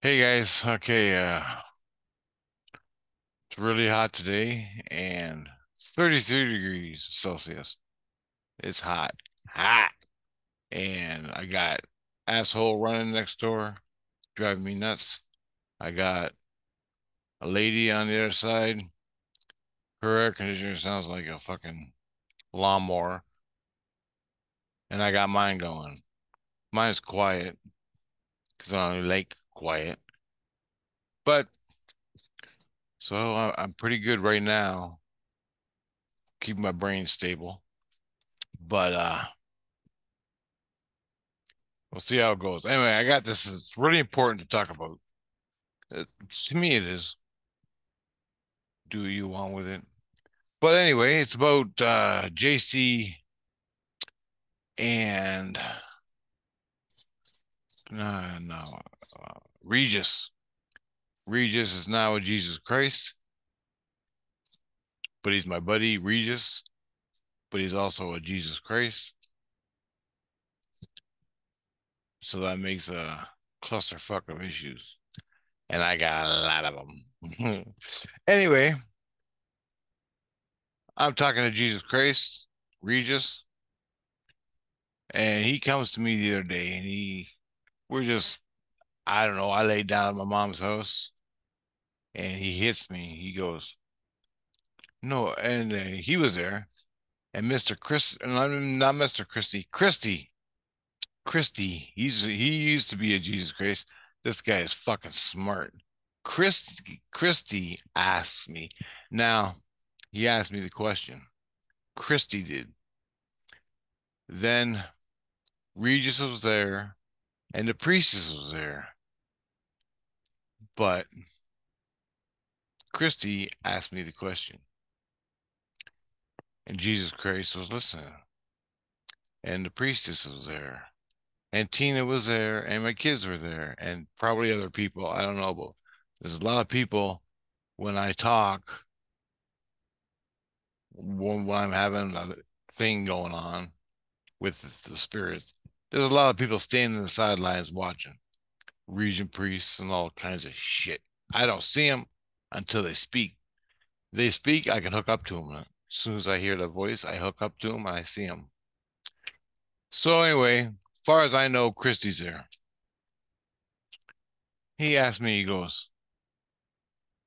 Hey guys, okay, it's really hot today and 33 degrees Celsius. It's hot, hot. And I got asshole running next door, driving me nuts. I got a lady on the other side. Her air conditioner sounds like a fucking lawnmower. And I got mine going. Mine's quiet because I only like quiet. But I'm pretty good right now, keeping my brain stable. But we'll see how it goes. Anyway, I got this. It's really important to talk about. To me, it is. Do what you want with it. But anyway, it's about JC and no, Regis. Regis is now a Jesus Christ, but he's my buddy, Regis, but he's also a Jesus Christ. So that makes a clusterfuck of issues. And I got a lot of them. Anyway, I'm talking to Jesus Christ, Regis, and he comes to me the other day and we're just, I don't know, I laid down at my mom's house and he hits me. He goes, no, and he was there. And Mr. Chris, and I'm not Mr. Christy, Christy, he used to be a Jesus Christ. This guy is fucking smart. Christy asks me. Now, he asked me the question. Christy did. Then Regis was there and the priestess was there. But Christy asked me the question. And Jesus Christ was listening. And the priestess was there. And Tina was there. And my kids were there. And probably other people. I don't know. But there's a lot of people when I talk, when I'm having a thing going on with the spirits. There's a lot of people standing in the sidelines watching. Region priests and all kinds of shit. I don't see them until they speak. They speak, I can hook up to them. As soon as I hear the voice, I hook up to them and I see them. So anyway, as far as I know, Christy's there. He asked me, he goes,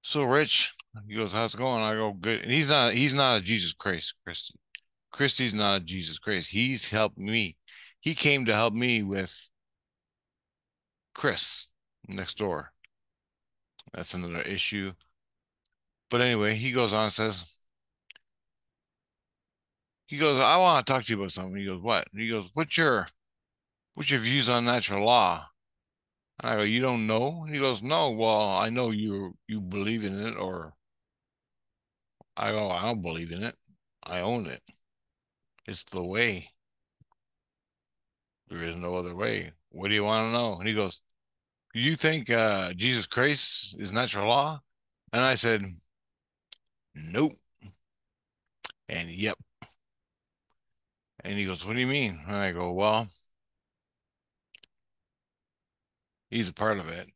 so Rich, he goes, how's it going? I go, good. And he's not a Jesus Christ, Christy. Christy's not a Jesus Christ. He's helped me. He came to help me with Chris next door. That's another issue. But anyway, he goes on and says, I want to talk to you about something. He goes, what? He goes, what's your views on natural law? And I go, you don't know? He goes, no, well, I know you believe in it, or I go, I don't believe in it. I own it. It's the way. There is no other way. What do you want to know? And he goes, you think Jesus Christ is natural law? And I said, nope. And yep. And he goes, what do you mean? And I go, well, he's a part of it.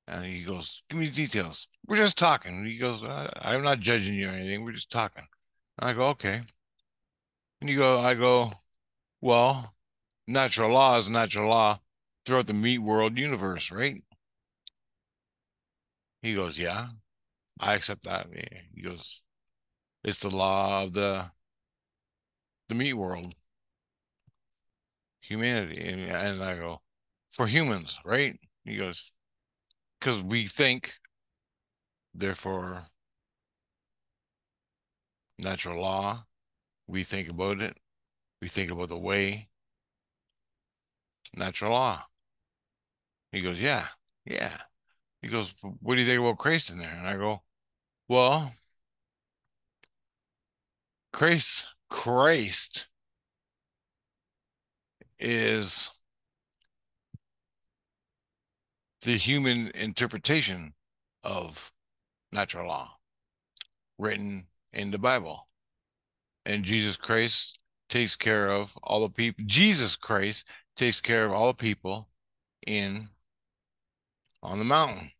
And he goes, give me the details. We're just talking. He goes, I'm not judging you or anything. We're just talking. And I go, okay. And I go, well, natural law is natural law throughout the meat world universe, right? He goes, yeah, I accept that. He goes, it's the law of the meat world, humanity. And I go, for humans, right? He goes, because we think, therefore, natural law, we think about it, we think about the way, natural law. He goes, yeah, yeah. He goes, what do you think about Christ in there? And I go, well, Christ is the human interpretation of natural law written in the Bible. And Jesus Christ takes care of all the people. Jesus Christ takes care of all the people in on the mountain.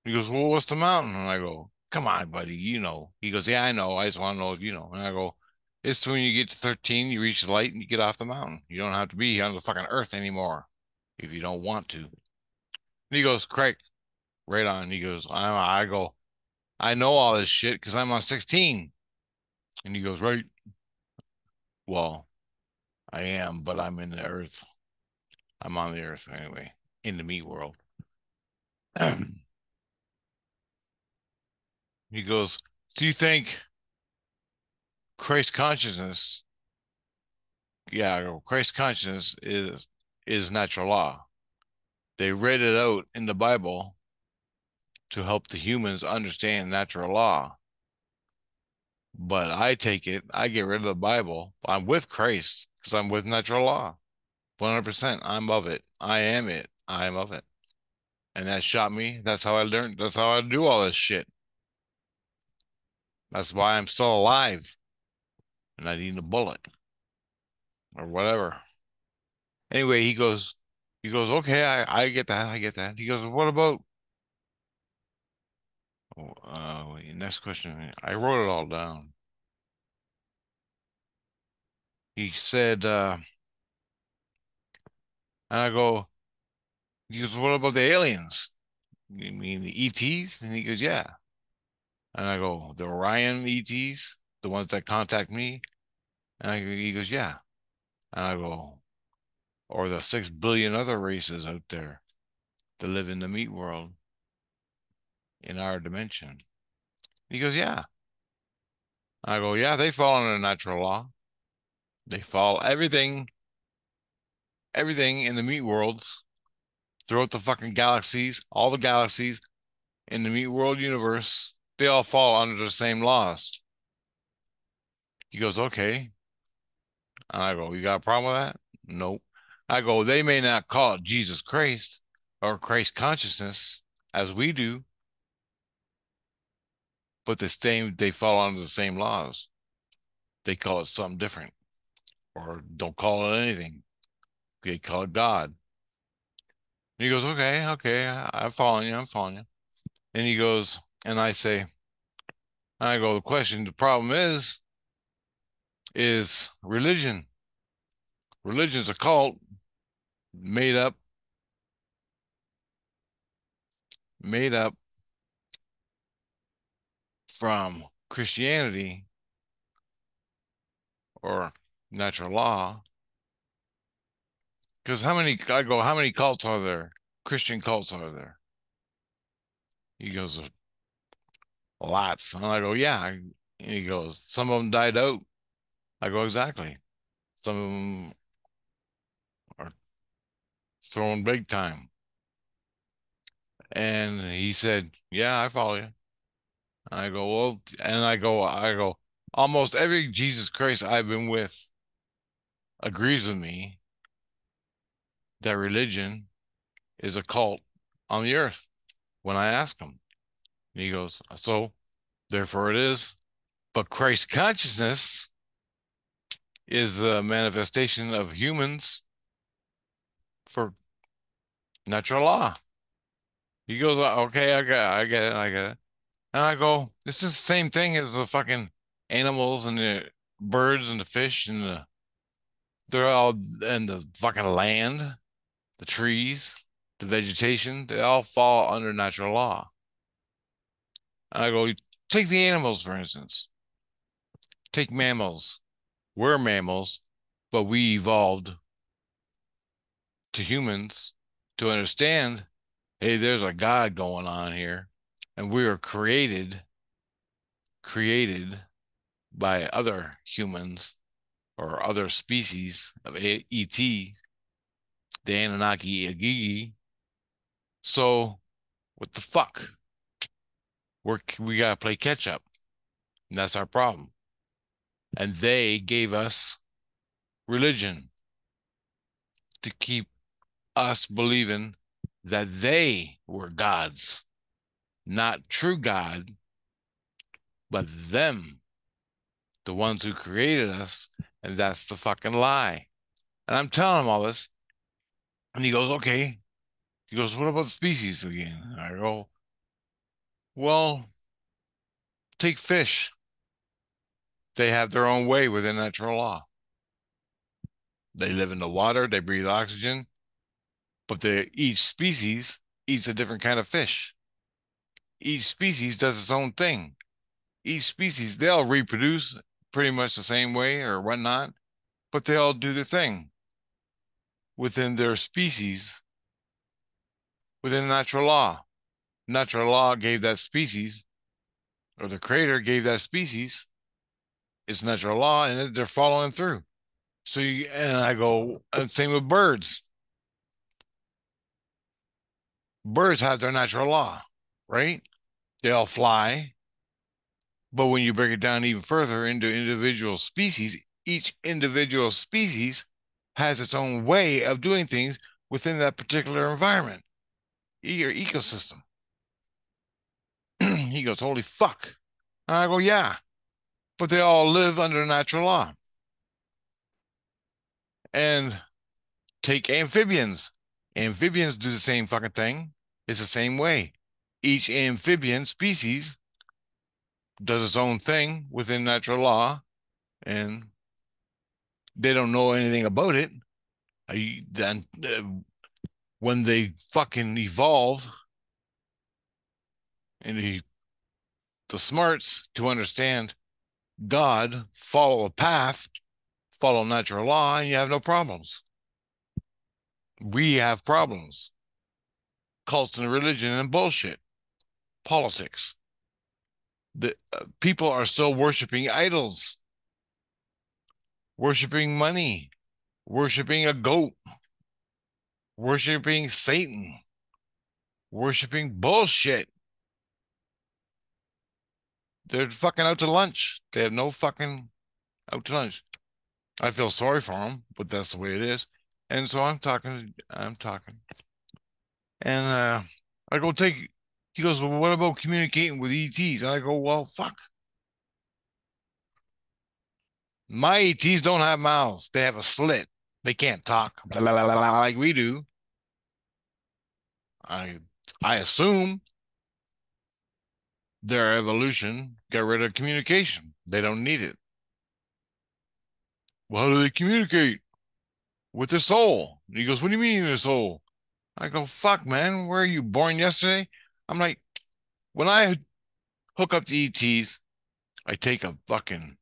He goes, well, what's the mountain? And I go, come on, buddy, you know. He goes, yeah, I know. I just want to know if you know. And I go, it's when you get to 13, you reach the light and you get off the mountain. You don't have to be on the fucking earth anymore if you don't want to. And he goes, Craig, right on. He goes, I go, I know all this shit because I'm on 16. And he goes, right. Well, I am, but I'm in the earth. I'm on the earth anyway, in the meat world. He goes, do you think Christ consciousness, yeah, Christ consciousness is natural law? They read it out in the Bible to help the humans understand natural law. But I take it, I get rid of the Bible. I'm with Christ because I'm with natural law. 100%. I'm of it. I am it. I am of it. And that shot me. That's how I learned. That's how I do all this shit. That's why I'm still alive and I need a bullet or whatever. Anyway, okay, I get that. I get that. He goes, what about, next question. I wrote it all down. He said, and I go, he goes, what about the aliens? You mean the ETs? And he goes, yeah. And I go, the Orion ETs, the ones that contact me? And he goes, yeah. And I go, or the 6 billion other races out there that live in the meat world in our dimension. He goes, yeah. I go, yeah, they fall under natural law. They fall everything in the meat worlds throughout the fucking galaxies, all the galaxies in the meat world universe, they all fall under the same laws. He goes, okay. And I go, you got a problem with that? Nope. I go, they may not call it Jesus Christ or Christ consciousness as we do, but they fall under the same laws. They call it something different or don't call it anything. They call it God. And he goes, okay, okay, I'm following you, I'm following you. And he goes, and I go, the problem is religion. Religion's a cult made up, made up from Christianity or natural law. Because how many cults are there? Christian cults are there? He goes, lots. And I go, yeah. And he goes, some of them died out. I go, exactly. Some of them are thrown big time. And he said, yeah, I follow you. I go, well, and I go, almost every Jesus Christ I've been with agrees with me that religion is a cult on the earth when I ask him. And he goes, so therefore it is. But Christ consciousness is the manifestation of humans for natural law. He goes, okay, I get it, I get it. And I go, this is the same thing as the fucking animals and the birds and the fish and they're all and the fucking land, the trees, the vegetation, they all fall under natural law. And I go, take the animals, for instance. Take mammals. We're mammals, but we evolved to humans to understand, hey, there's a God going on here. And we were created by other humans or other species of ET, the Anunnaki Agigi. So what the fuck? We gotta play catch up. And that's our problem. And they gave us religion to keep us believing that they were gods, not true God, but them, the ones who created us. And that's the fucking lie. And I'm telling him all this. And he goes, okay. He goes, what about species again? I go, well, take fish. They have their own way within natural law. They live in the water, they breathe oxygen, but each species eats a different kind of fish. Each species does its own thing. Each species, they all reproduce pretty much the same way or whatnot, but they all do their thing within their species, within natural law. Natural law gave that species, or the creator gave that species its natural law, and they're following through. So and I go, same with birds. Birds have their natural law, right? They all fly. But when you break it down even further into individual species, each individual species has its own way of doing things within that particular environment, your ecosystem. He goes, holy fuck. And I go, yeah, but they all live under natural law. And take amphibians. Amphibians do the same fucking thing. It's the same way. Each amphibian species does its own thing within natural law, and they don't know anything about it. Then when they fucking evolve and the smarts to understand God, follow a path, follow natural law, and you have no problems. We have problems. Cults and religion and bullshit, politics. The people are still worshiping idols, worshiping money, worshiping a goat, worshiping Satan, worshiping bullshit. They're fucking out to lunch. They have no fucking out to lunch. I feel sorry for them, but that's the way it is. And so I'm talking. And I go take, he goes, well, what about communicating with ETs? And I go, well, fuck. My ETs don't have mouths. They have a slit. They can't talk blah, blah, blah, blah, like we do. I I assume their evolution got rid of communication. They don't need it. Well, how do they communicate? With their soul. And he goes, what do you mean their soul? I go, fuck, man, where are you born yesterday? I'm like, when I hook up to ETs, I take a fucking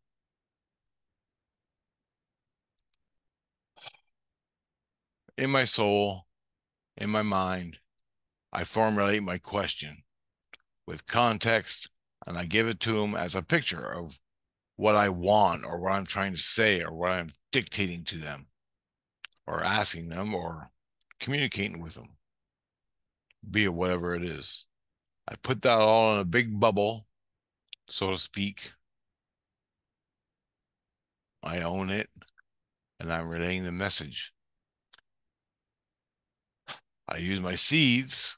in my soul, in my mind, I formulate my question with context and I give it to them as a picture of what I want or what I'm trying to say or what I'm dictating to them or asking them or communicating with them, be it whatever it is. I put that all in a big bubble, so to speak. I own it and I'm relaying the message. I use my seeds.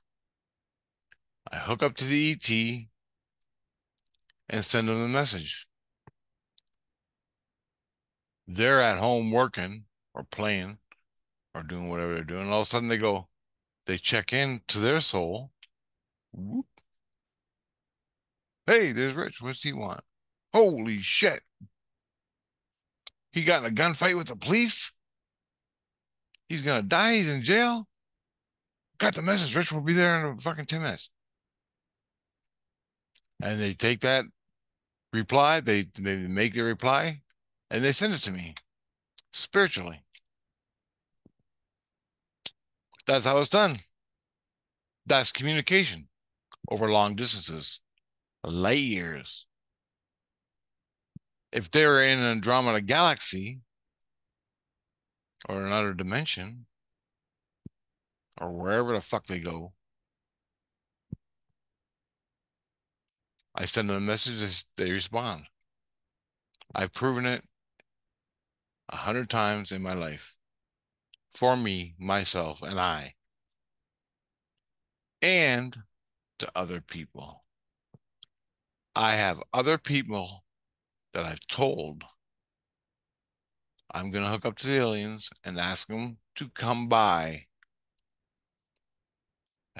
I hook up to the ET and send them the message. They're at home working or playing or doing whatever they're doing. And all of a sudden they check in to their soul. Whoop. Hey, there's Rich. What's he want? Holy shit. He got in a gunfight with the police. He's going to die. He's in jail. Got the message. Rich will be there in fucking 10 minutes. And they take that reply. They make the reply and they send it to me spiritually. That's how it's done. That's communication over long distances, light years. If they're in an Andromeda galaxy or another dimension or wherever the fuck they go, I send them a message, they respond. I've proven it 100 times in my life for me, myself, and I, and to other people. I have other people that I've told I'm going to hook up to the aliens and ask them to come by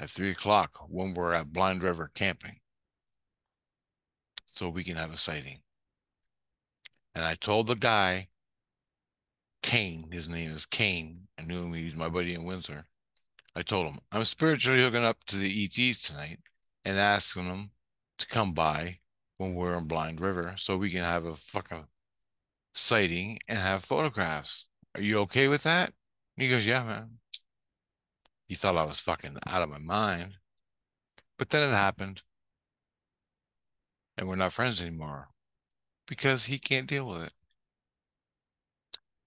at 3 o'clock when we're at Blind River camping so we can have a sighting. And I told the guy, Kane, his name is Kane. I knew him, he's my buddy in Windsor. I told him, I'm spiritually hooking up to the ETs tonight and asking them to come by when we're in Blind River so we can have a fucking sighting and have photographs. Are you okay with that? And he goes, yeah, man. He thought I was fucking out of my mind. But then it happened, and we're not friends anymore because he can't deal with it.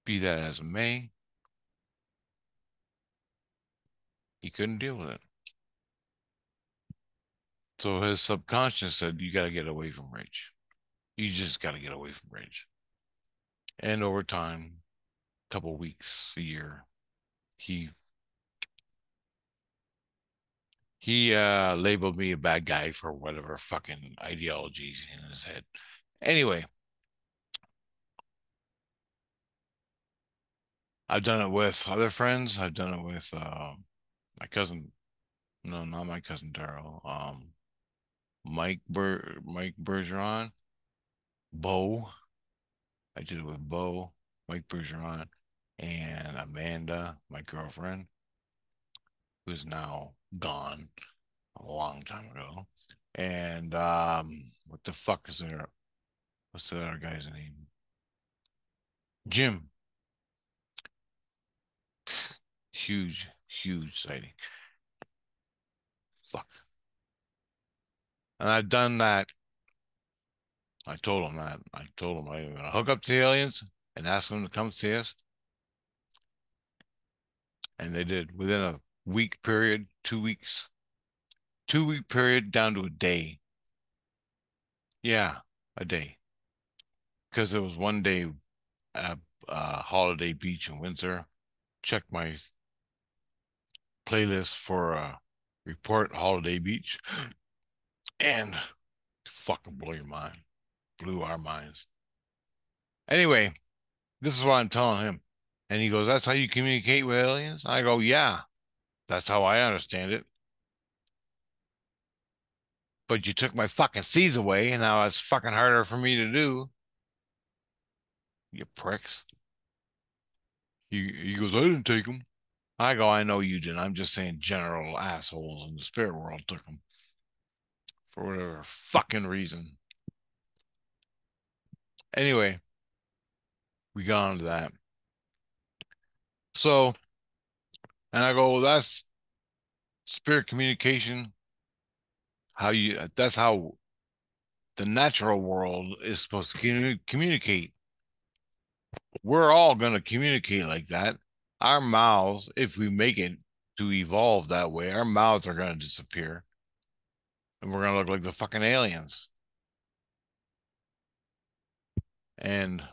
Be that as it may, he couldn't deal with it. So his subconscious said, you got to get away from Rich. You just got to get away from Rich. And over time, a couple weeks, a year, he labeled me a bad guy for whatever fucking ideologies in his head. Anyway, I've done it with other friends. I've done it with my cousin. No, not my cousin Daryl. Mike Bergeron, Bo. I did it with Bo, Mike Bergeron, and Amanda, my girlfriend, who's now gone a long time ago. And what the fuck is there? What's the other guy's name? Jim. Huge, huge sighting. Fuck. And I've done that. I told him that. I told him I'm gonna hook up to the aliens and ask them to come see us. And they did within a week period, 2 weeks, 2 week period down to a day. Yeah, a day. Because there was one day at Holiday Beach in Windsor. Check my playlist for Report Holiday Beach. And fucking blow your mind. Blew our minds. Anyway, this is what I'm telling him. And he goes, that's how you communicate with aliens? I go, yeah, that's how I understand it. But you took my fucking seeds away, and now it's fucking harder for me to do. You pricks. He goes, I didn't take them. I go, I know you didn't. I'm just saying general assholes in the spirit world took them for whatever fucking reason. Anyway, we got onto that. So, and I go, well, that's spirit communication. That's how the natural world is supposed to communicate. We're all going to communicate like that. Our mouths, if we make it to evolve that way, our mouths are going to disappear and we're going to look like the fucking aliens. And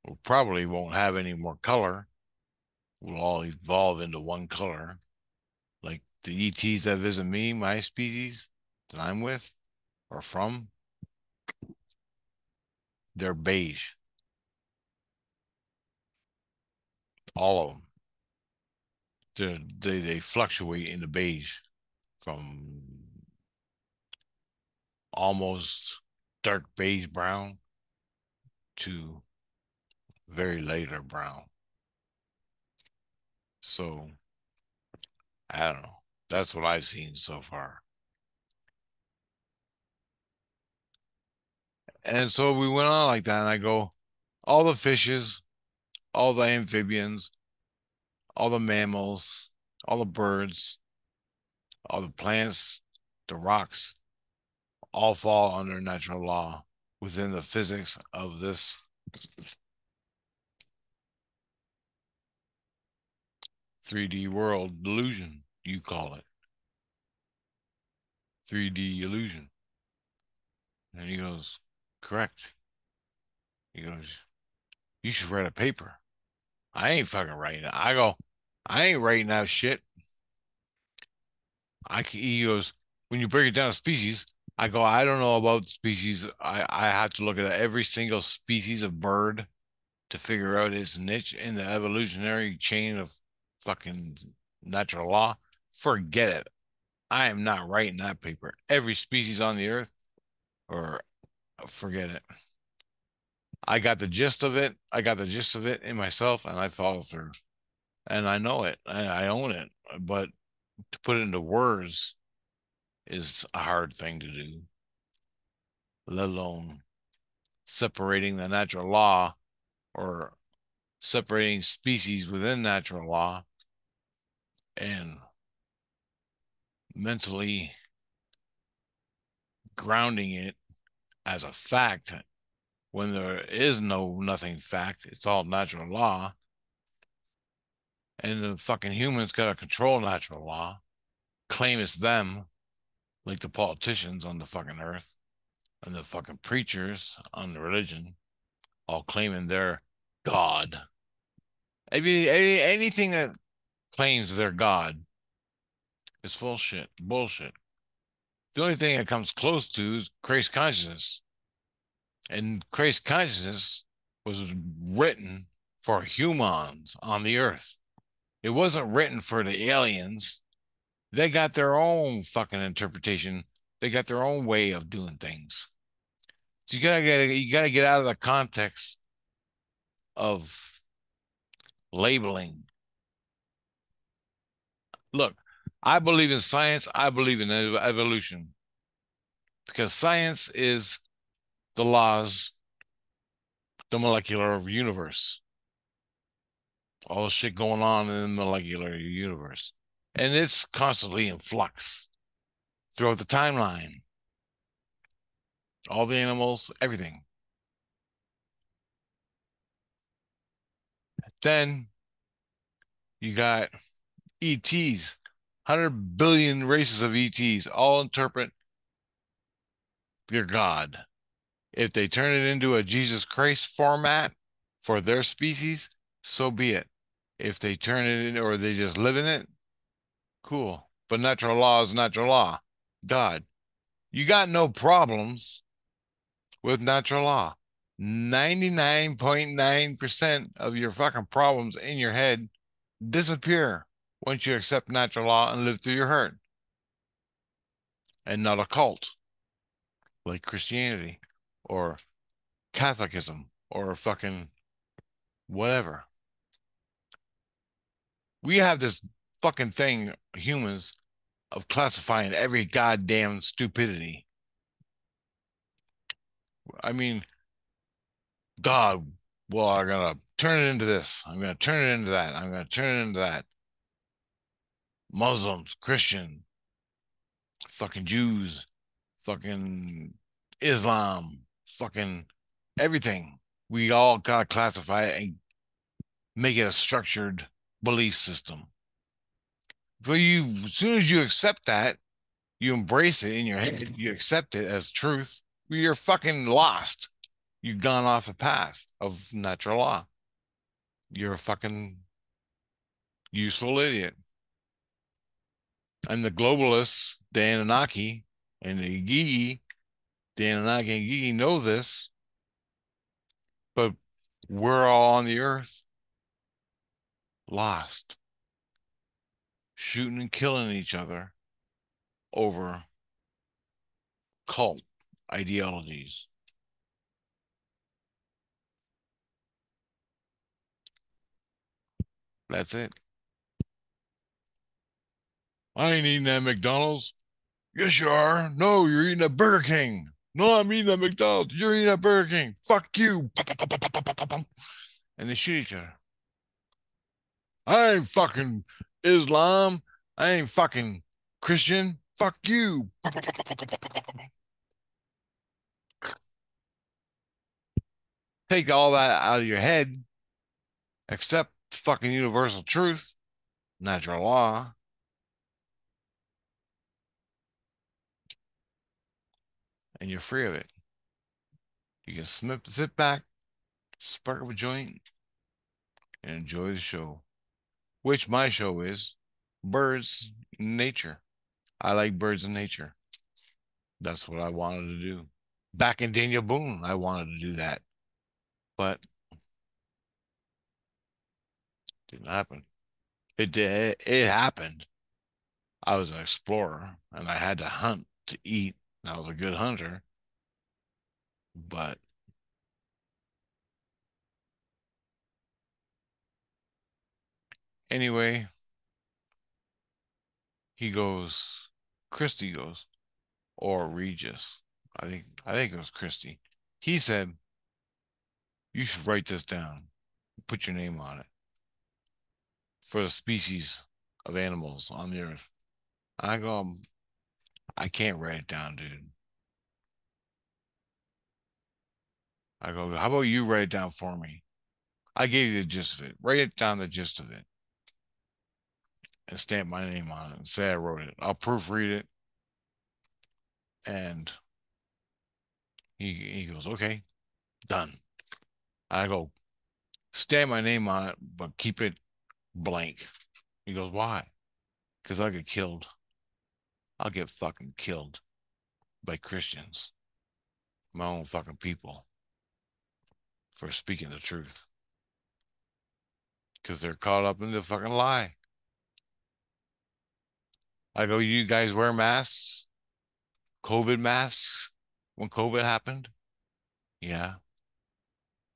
we probably won't have any more color. We'll all evolve into one color. Like the ETs that visit me, my species that I'm with or from, they're beige. All of them. They fluctuate into beige from almost dark beige brown to very lighter brown. So I don't know. That's what I've seen so far. And so we went on like that, and I go, all the fishes, all the amphibians, all the mammals, all the birds, all the plants, the rocks, all fall under natural law within the physics of this 3D world delusion, you call it. 3D illusion. And he goes, correct. He goes, you should write a paper. I ain't fucking writing it. I go, I ain't writing that shit. He goes, when you break it down to species, I go, I don't know about species. I have to look at every single species of bird to figure out its niche in the evolutionary chain of fucking natural law, forget it. I am not writing that paper. Every species on the earth, or forget it. I got the gist of it. I got the gist of it in myself, and I follow through. And I know it. I own it. But to put it into words is a hard thing to do, let alone separating the natural law or separating species within natural law and mentally grounding it as a fact when there is nothing fact. It's all natural law. And the fucking humans got to control natural law, claim it's them, like the politicians on the fucking earth and the fucking preachers on the religion, all claiming they're God. Anything that claims they're God is full shit, bullshit. The only thing that comes close to is Christ consciousness. And Christ consciousness was written for humans on the earth. It wasn't written for the aliens. They got their own fucking interpretation. They got their own way of doing things. So you gotta get out of the context of labeling. Look, I believe in science. I believe in evolution because science is the laws, the molecular universe, all the shit going on in the molecular universe, and it's constantly in flux throughout the timeline. All the animals, everything. Then you got ETs, 100 billion races of ETs, all interpret their God. If they turn it into a Jesus Christ format for their species, so be it. If they turn it in or they just live in it, cool. But natural law is natural law. God. You got no problems with natural law. 99.9% of your fucking problems in your head disappear once you accept natural law and live through your hurt and not a cult like Christianity or Catholicism or fucking whatever. We have this fucking thing, humans, of classifying every goddamn stupidity. I mean, God, well, I'm gonna turn it into this. I'm gonna turn it into that. I'm gonna turn it into that. Muslims, Christian, fucking Jews, fucking Islam, fucking everything. We all gotta classify it and make it a structured belief system. But as soon as you accept that, you embrace it in your head, you accept it as truth, you're fucking lost. You've gone off the path of natural law. You're a fucking useful idiot. And the globalists, the Anunnaki and the Gigi, the Anunnaki and Gigi know this, but we're all on the earth lost, shooting and killing each other over cult ideologies. That's it. I ain't eating that McDonald's. Yes, you are. No, you're eating at Burger King. No, I'm eating at McDonald's. You're eating at Burger King. Fuck you. And they shoot each other. I ain't fucking Islam. I ain't fucking Christian. Fuck you. Take all that out of your head, accept fucking universal truth, natural law, and you're free of it. You can sit back, spark up a joint, and enjoy the show, which my show is birds in nature. I like birds in nature. That's what I wanted to do. Back in Daniel Boone, I wanted to do that, but didn't happen. It did. It happened. I was an explorer and I had to hunt to eat. And I was a good hunter, but anyway, he goes, Christy goes, or Regis. I think it was Christy. He said, you should write this down, put your name on it for the species of animals on the earth. I go, I can't write it down, dude. I go, how about you write it down for me? I gave you the gist of it. Write it down, the gist of it, and stamp my name on it and say I wrote it. I'll proofread it. And he goes, okay, done. I go, stamp my name on it, but keep it blank. He goes, why? Because I'll get killed. I'll get fucking killed by Christians, my own fucking people, for speaking the truth. Because they're caught up in the fucking lie. I go, you guys wear masks? COVID masks when COVID happened? Yeah.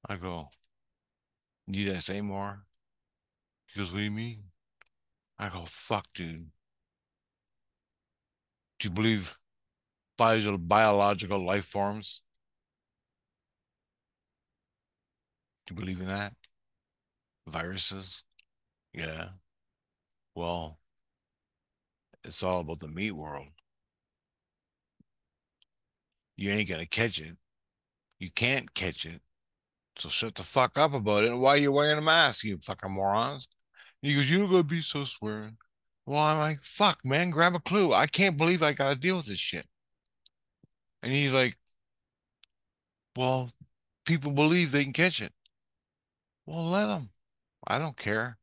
I go, need I say more? He goes, what do you mean? I go, fuck, dude. Do you believe biological life forms? Do you believe in that? Viruses? Yeah. Well, it's all about the meat world. You ain't gonna catch it. You can't catch it. So shut the fuck up about it. And why are you wearing a mask, you fucking morons? He goes, you're gonna be so swearing. Well, I'm like, fuck, man, grab a clue. I can't believe I gotta deal with this shit. And he's like, well, people believe they can catch it. Well, let them. I don't care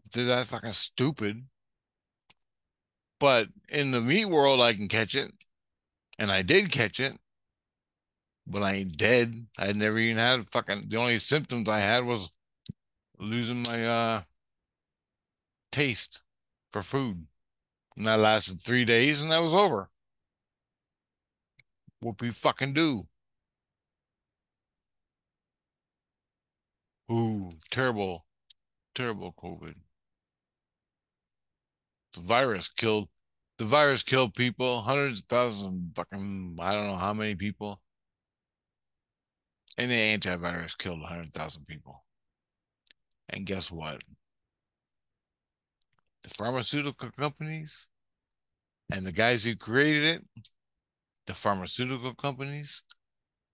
if they're that fucking stupid. But in the meat world, I can catch it. And I did catch it, but I ain't dead. I had never even had fucking, the only symptoms I had was losing my taste for food. And that lasted 3 days and that was over. What we fucking do? Ooh, terrible, terrible COVID. The virus killed the virus killed people, hundreds of thousands of fucking, I don't know how many people. And the antivirus killed 100,000 people. And guess what? The pharmaceutical companies and the guys who created it, the pharmaceutical companies,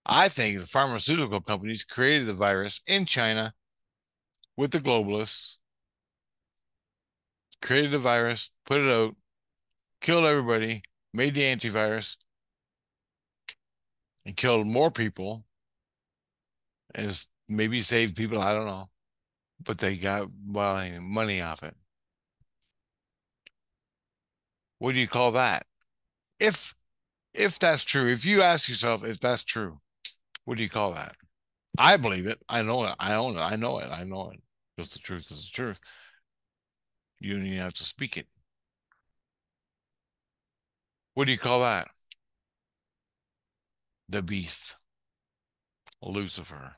I think the pharmaceutical companies created the virus in China with the globalists, created the virus, put it out, killed everybody, made the antivirus, and killed more people, and maybe saved people. I don't know, but they got well money off it. What do you call that? If if that's true, if you ask yourself if that's true, what do you call that? I believe it. I know it. I own it. I know it. I know it. Because the truth is the truth. You don't even have to speak it. What do you call that? The beast, Lucifer.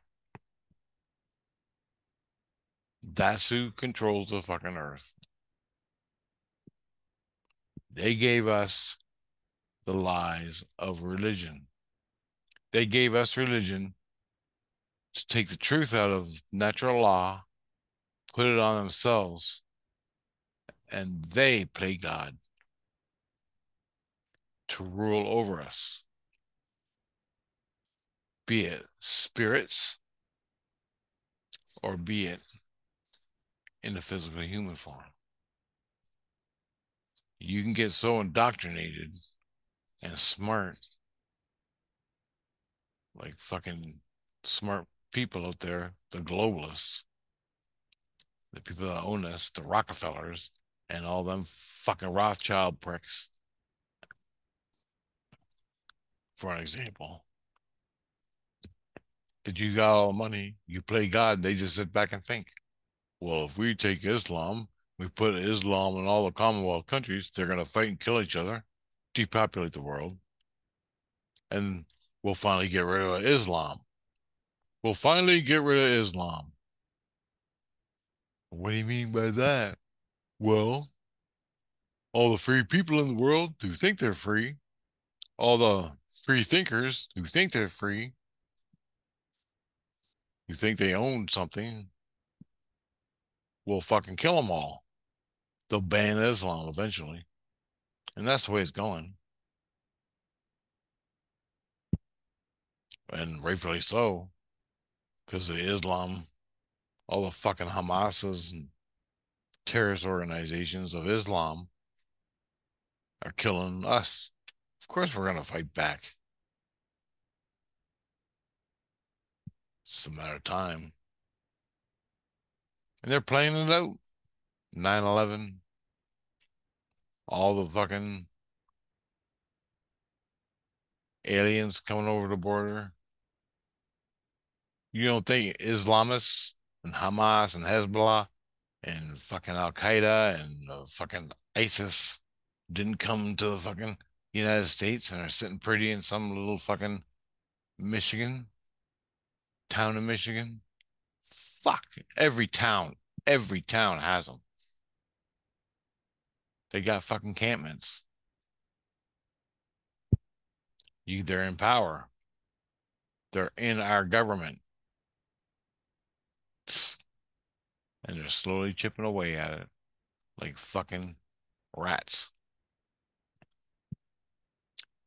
That's who controls the fucking earth. They gave us the lies of religion. They gave us religion to take the truth out of natural law, put it on themselves, and they play God to rule over us, be it spirits or be it in the physical human form. You can get so indoctrinated and smart, like fucking smart people out there, the globalists, the people that own us, the Rockefellers, and all them fucking Rothschild pricks, for an example. That you got all the money, you play God, they just sit back and think, well, if we take Islam We put Islam in all the Commonwealth countries. They're going to fight and kill each other, depopulate the world, and we'll finally get rid of Islam. We'll finally get rid of Islam. What do you mean by that? Well, all the free people in the world who think they're free, all the free thinkers who think they're free, who think they own something, we'll fucking kill them all. They'll ban Islam eventually. And that's the way it's going. And rightfully so, because of Islam, all the fucking Hamases and terrorist organizations of Islam are killing us. Of course, we're going to fight back. It's a matter of time. And they're playing it out. 9/11, all the fucking aliens coming over the border. You don't think Islamists and Hamas and Hezbollah and fucking Al Qaeda and fucking ISIS didn't come to the fucking United States and are sitting pretty in some little fucking Michigan town in Michigan? Fuck, every town has them. They got fucking encampments. They're in power. They're in our government. And they're slowly chipping away at it like fucking rats.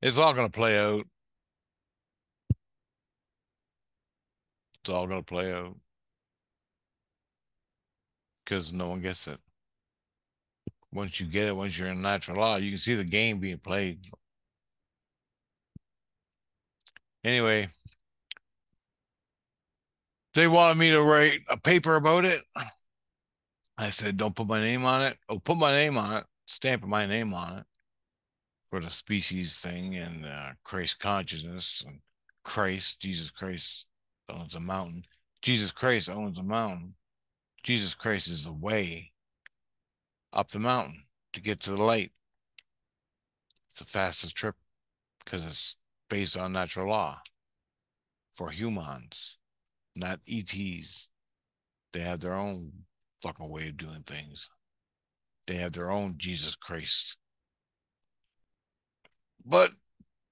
It's all going to play out. It's all going to play out because no one gets it. Once you get it, once you're in natural law, you can see the game being played. Anyway, they wanted me to write a paper about it. I said, don't put my name on it. Oh, put my name on it, stamp my name on it for the species thing and Christ consciousness and Christ, Jesus Christ owns a mountain. Jesus Christ owns a mountain. Jesus Christ is the way up the mountain to get to the light. It's the fastest trip because it's based on natural law for humans, not ETs. They have their own fucking way of doing things. They have their own Jesus Christ. But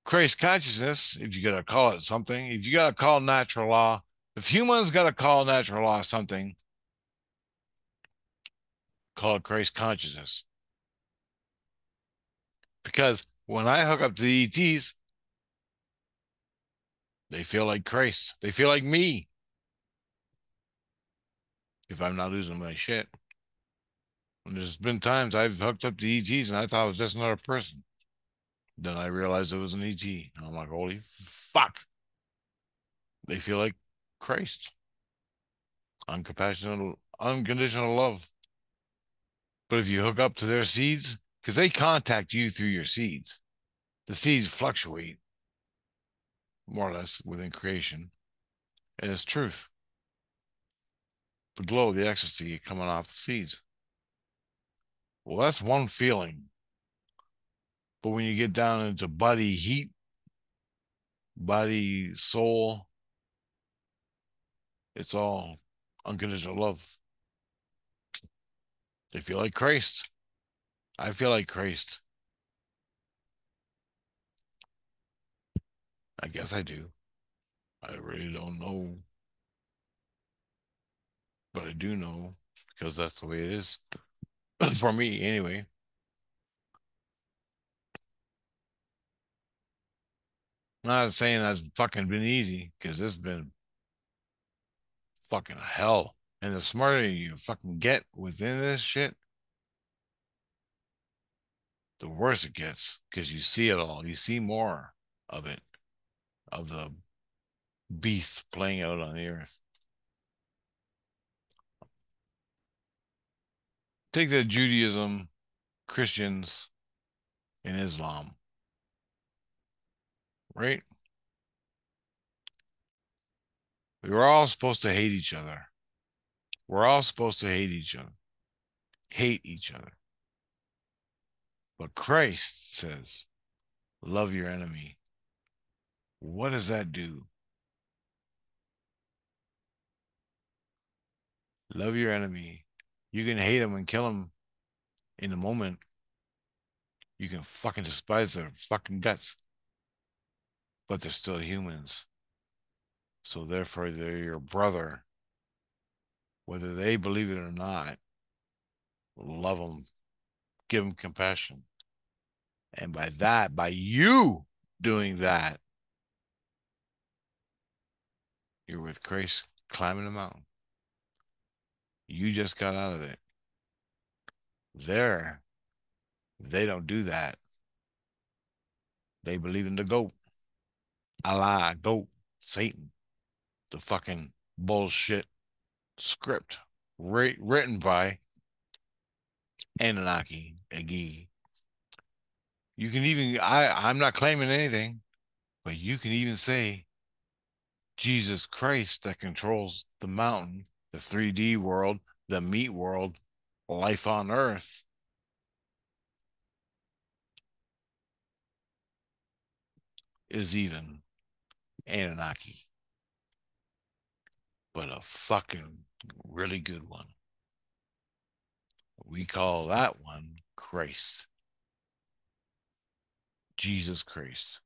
Christ consciousness, if you gotta call it something, if you gotta call natural law, if humans gotta call natural law something, call it Christ consciousness. Because when I hook up to the ETs, they feel like Christ. They feel like me. If I'm not losing my shit. And there's been times I've hooked up to ETs and I thought it was just another person. Then I realized it was an ET. I'm like, holy fuck. They feel like Christ. Uncompassionate, unconditional love. But if you hook up to their seeds, because they contact you through your seeds, the seeds fluctuate more or less within creation. And it's truth. The glow, the ecstasy coming off the seeds. Well, that's one feeling. But when you get down into body heat, body soul, it's all unconditional love. They feel like Christ. I feel like Christ. I guess I do. I really don't know. But I do know because that's the way it is. For me, anyway. I'm not saying that's fucking been easy because it's been fucking hell. And the smarter you fucking get within this shit, the worse it gets because you see it all. You see more of it, of the beast playing out on the earth. Take the Judaism, Christians, and Islam, right? We were all supposed to hate each other. We're all supposed to hate each other. hate each other. But Christ says, love your enemy. What does that do? Love your enemy. You can hate them and kill them in the moment. You can fucking despise their fucking guts, but they're still humans. So therefore, they're your brother. Whether they believe it or not, love them, give them compassion. And by that, by you doing that, you're with Christ climbing the mountain. You just got out of it. There, they don't do that. They believe in the goat. Allah, goat, Satan, the fucking bullshit script written by Anunnaki, Agi. You can even, I'm not claiming anything, but you can even say Jesus Christ that controls the mountain, the 3D world, the meat world, life on earth is even Anunnaki, but a fucking really good one. We call that one Christ. Jesus Christ.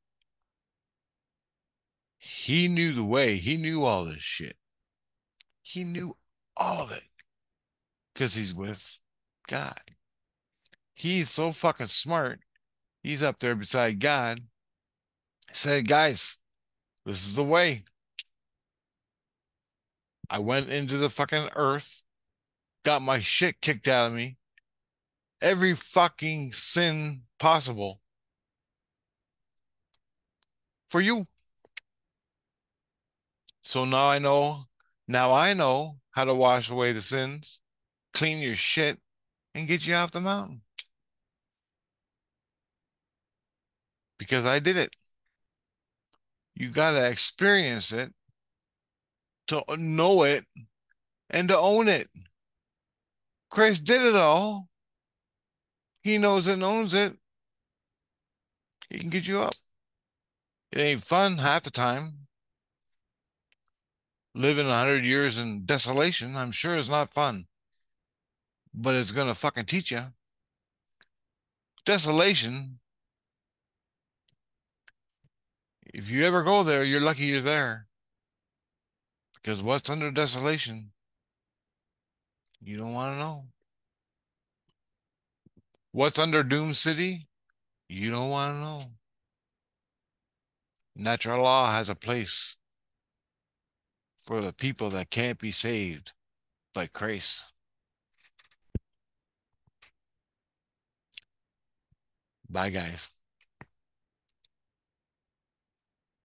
He knew the way. He knew all this shit. He knew all of it because he's with God. He's so fucking smart. He's up there beside God. He said, guys, this is the way. I went into the fucking earth, got my shit kicked out of me, every fucking sin possible for you. So now I know how to wash away the sins, clean your shit, and get you off the mountain. Because I did it. You got to experience it to know it and to own it. Christ did it all. He knows it and owns it. He can get you up. It ain't fun half the time. Living 100 years in desolation, I'm sure is not fun. But it's going to fucking teach you. Desolation, if you ever go there, you're lucky you're there. Because what's under desolation, you don't want to know. What's under Doom City, you don't want to know. Natural law has a place for the people that can't be saved by Christ. Bye, guys.